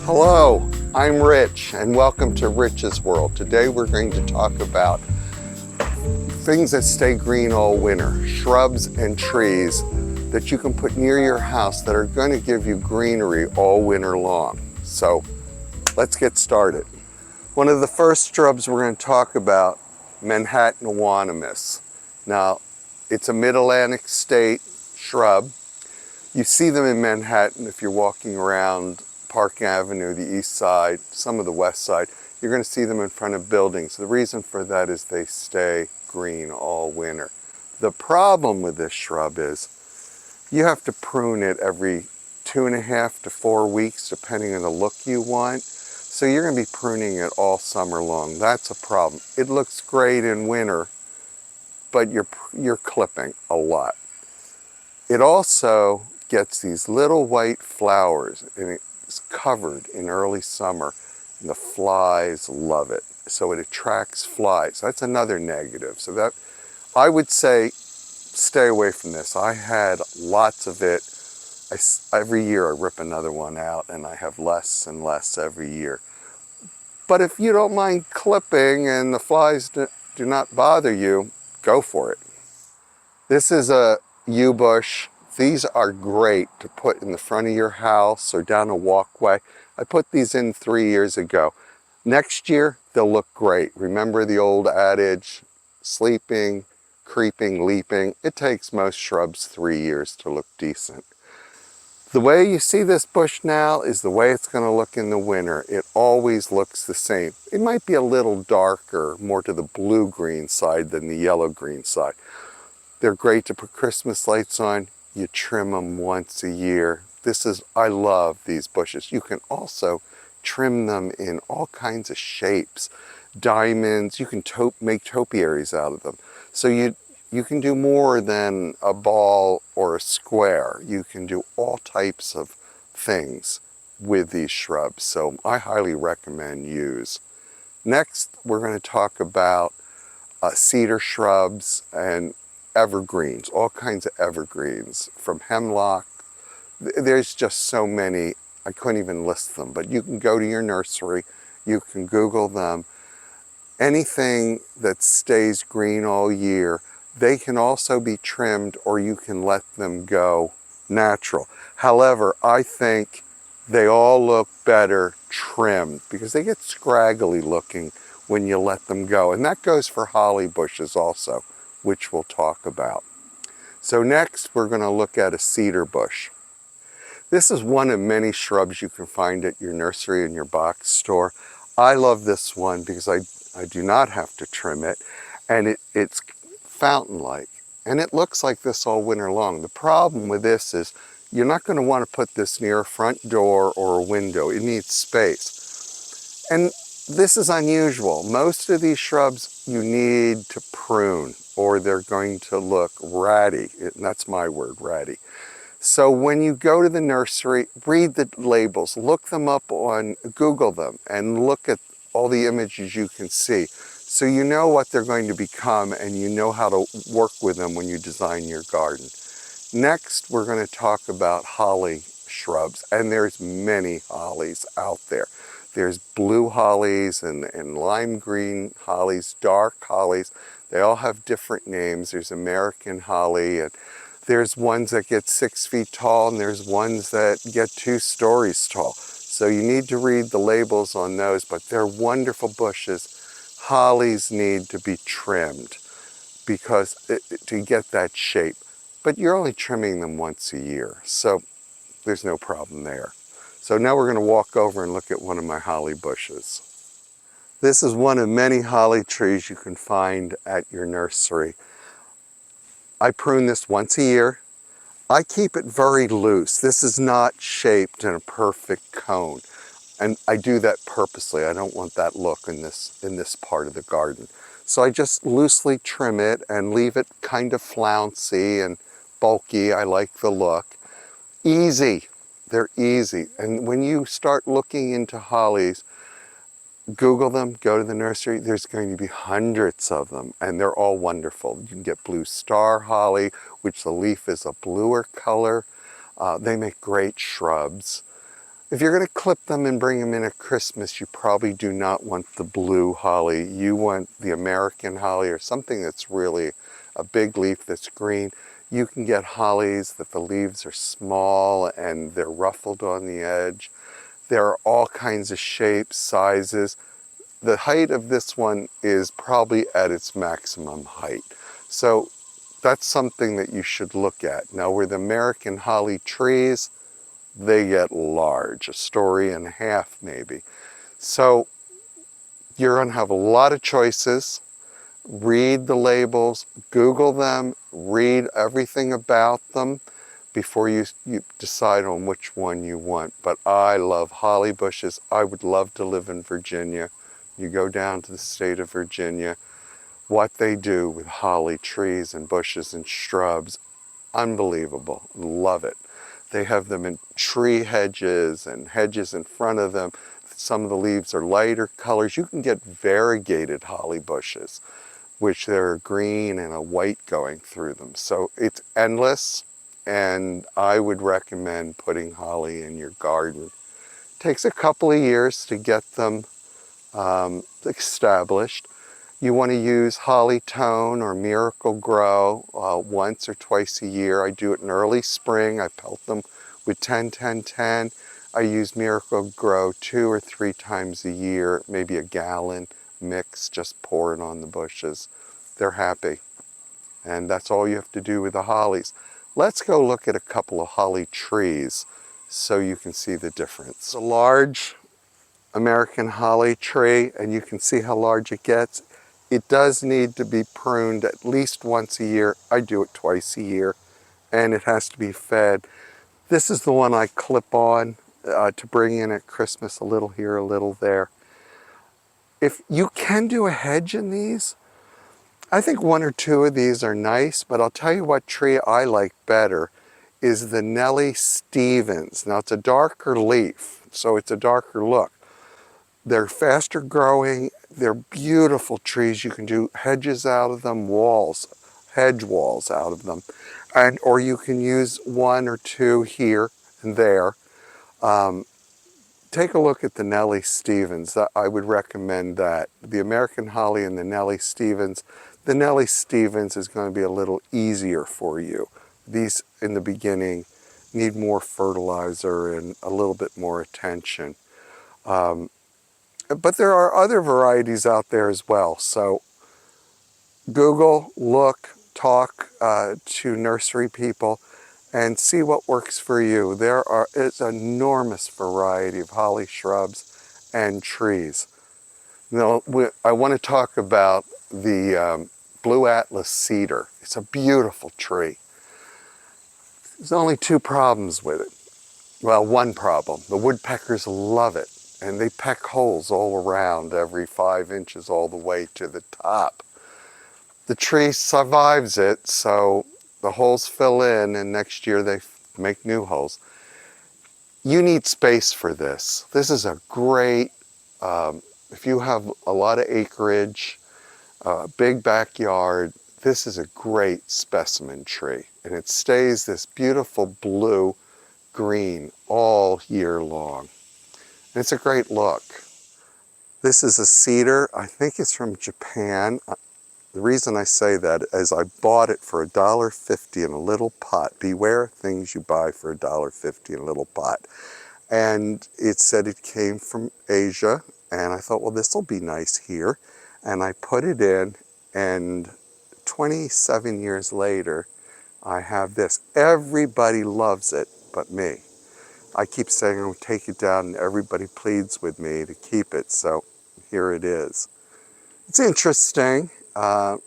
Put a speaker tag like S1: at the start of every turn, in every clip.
S1: Hello, I'm Rich and welcome to Rich's World. Today we're going to talk about things that stay green all winter, shrubs and trees that you can put near your house that are going to give you greenery all winter long. So let's get started. One of the first shrubs we're going to talk about, Manhattan Euonymus. Now, it's a mid-Atlantic state shrub. You see them in Manhattan if you're walking around Park Avenue, the east side, some of the west side. You're going to see them in front of buildings. The reason for that is they stay green all winter. The problem with this shrub is you have to prune it every 2.5 to 4 weeks, depending on the look you want. So you're going to be pruning it all summer long. That's a problem. It looks great in winter, but you're clipping a lot. It also gets these little white flowers, and it's covered in early summer, and the flies love it. So it attracts flies. That's another negative. So that, I would say, stay away from this. I had lots of it. Every year I rip another one out, and I have less and less every year. But if you don't mind clipping and the flies do not bother you, go for it. This is a yew bush. These are great to put in the front of your house or down a walkway. I put these in 3 years ago. Next year, they'll look great. Remember the old adage, sleeping, creeping, leaping. It takes most shrubs 3 years to look decent. The way you see this bush now is the way it's going to look in the winter. It always looks the same. It might be a little darker, more to the blue-green side than the yellow-green side. They're great to put Christmas lights on. You trim them once a year. I love these bushes. You can also trim them in all kinds of shapes. Diamonds, you can make topiaries out of them. So you can do more than a ball or a square. You can do all types of things with these shrubs. So I highly recommend yews. Next, we're going to talk about cedar shrubs and evergreens, all kinds of evergreens, from hemlock. There's just so many, I couldn't even list them, but you can go to your nursery, you can Google them. Anything that stays green all year, they can also be trimmed, or you can let them go natural. However, I think they all look better trimmed because they get scraggly looking when you let them go. And that goes for holly bushes also, which we'll talk about. So next, we're going to look at a cedar bush. This is one of many shrubs you can find at your nursery and your box store. I love this one because I do not have to trim it, and it's fountain-like, and it looks like this all winter long. The problem with this is you're not going to want to put this near a front door or a window. It needs space. And this is unusual. Most of these shrubs you need to prune, or they're going to look ratty. That's my word, ratty. So when you go to the nursery, read the labels, look them up on Google them, and look at all the images you can see. So you know what they're going to become, and you know how to work with them when you design your garden. Next, we're going to talk about holly shrubs, and there's many hollies out there. There's blue hollies and lime green hollies, dark hollies. They all have different names. There's American holly, and there's ones that get 6 feet tall, and there's ones that get 2 stories tall. So you need to read the labels on those, but they're wonderful bushes. Hollies need to be trimmed because to get that shape. But you're only trimming them once a year, so there's no problem there. So now we're going to walk over and look at one of my holly bushes. This is one of many holly trees you can find at your nursery. I prune this once a year. I keep it very loose. This is not shaped in a perfect cone. And I do that purposely. I don't want that look in this part of the garden. So I just loosely trim it and leave it kind of flouncy and bulky. I like the look. Easy. They're easy. And when you start looking into hollies, Google them, go to the nursery, there's going to be hundreds of them, and they're all wonderful. You can get blue star holly, which the leaf is a bluer color. They make great shrubs. If you're going to clip them and bring them in at Christmas, you probably do not want the blue holly. You want the American holly or something that's really a big leaf that's green. You can get hollies that the leaves are small and they're ruffled on the edge. There are all kinds of shapes, sizes. The height of this one is probably at its maximum height. So that's something that you should look at. Now, where the American holly trees, they get large, a story and a half maybe. So you're going to have a lot of choices. Read the labels, Google them, read everything about them before you decide on which one you want. But I love holly bushes. I would love to live in Virginia. You go down to the state of Virginia, what they do with holly trees and bushes and shrubs, unbelievable. Love it. They have them in tree hedges and hedges in front of them. Some of the leaves are lighter colors. You can get variegated holly bushes, which there are green and a white going through them. So it's endless, and I would recommend putting holly in your garden. It takes a couple of years to get them established. You want to use Holly Tone or Miracle Grow once or twice a year. I do it in early spring. I pelt them with 10-10-10. I use Miracle Grow 2 or 3 times a year, maybe a gallon mix, just pour it on the bushes. They're happy. And that's all you have to do with the hollies. Let's go look at a couple of holly trees so you can see the difference. A large American holly tree, and you can see how large it gets. It does need to be pruned at least once a year. I do it twice a year, and it has to be fed. This is the one I clip on to bring in at Christmas, a little here, a little there. If you can do a hedge in these, I think 1 or 2 of these are nice, but I'll tell you what tree I like better is the Nellie Stevens. Now it's a darker leaf, so it's a darker look. They're faster growing, they're beautiful trees. You can do hedges out of them, walls, hedge walls out of them. Or you can use 1 or 2 here and there. Take a look at the Nellie Stevens. I would recommend that. The American holly and the Nellie Stevens. The Nellie Stevens is going to be a little easier for you. These, in the beginning, need more fertilizer and a little bit more attention. But there are other varieties out there as well. So Google, look, talk to nursery people and see what works for you. It's an enormous variety of holly shrubs and trees. Now, I want to talk about the Blue Atlas cedar. It's a beautiful tree. There's only 2 problems with it. Well, 1 problem. The woodpeckers love it, and they peck holes all around every 5 inches all the way to the top. The tree survives it, so the holes fill in, and next year they make new holes. You need space for this. This is a great, if you have a lot of acreage, big backyard, this is a great specimen tree. And it stays this beautiful blue-green all year long. And it's a great look. This is a cedar. I think it's from Japan. The reason I say that is I bought it for $1.50 in a little pot. Beware things you buy for $1.50 in a little pot. And it said it came from Asia, and I thought, well, this will be nice here. And I put it in, and 27 years later, I have this. Everybody loves it but me. I keep saying I'll take it down, and everybody pleads with me to keep it, so here it is. It's interesting. That's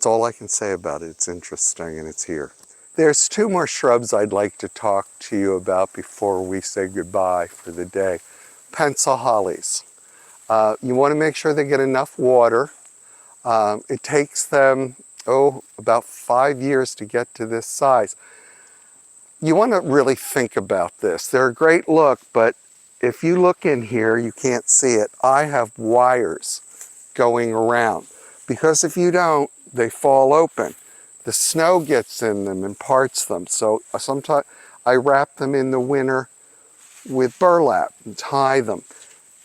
S1: all I can say about it. It's interesting, and it's here. There's 2 more shrubs I'd like to talk to you about before we say goodbye for the day. Pencil hollies. You want to make sure they get enough water. It takes them, about 5 years to get to this size. you want to really think about this. They're a great look, but if you look in here, you can't see it. I have wires going around because if you don't, they fall open. The snow gets in them and parts them. So sometimes I wrap them in the winter with burlap and tie them.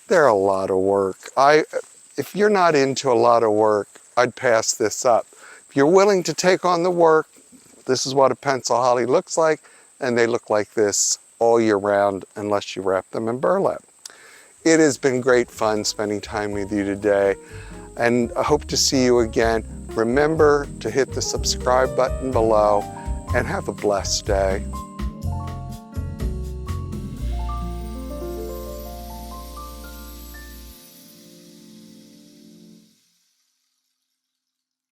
S1: They're a lot of work. If you're not into a lot of work, I'd pass this up. If you're willing to take on the work, this is what a pencil holly looks like, and they look like this all year round unless you wrap them in burlap. It has been great fun spending time with you today, and I hope to see you again. Remember to hit the subscribe button below, and have a blessed day.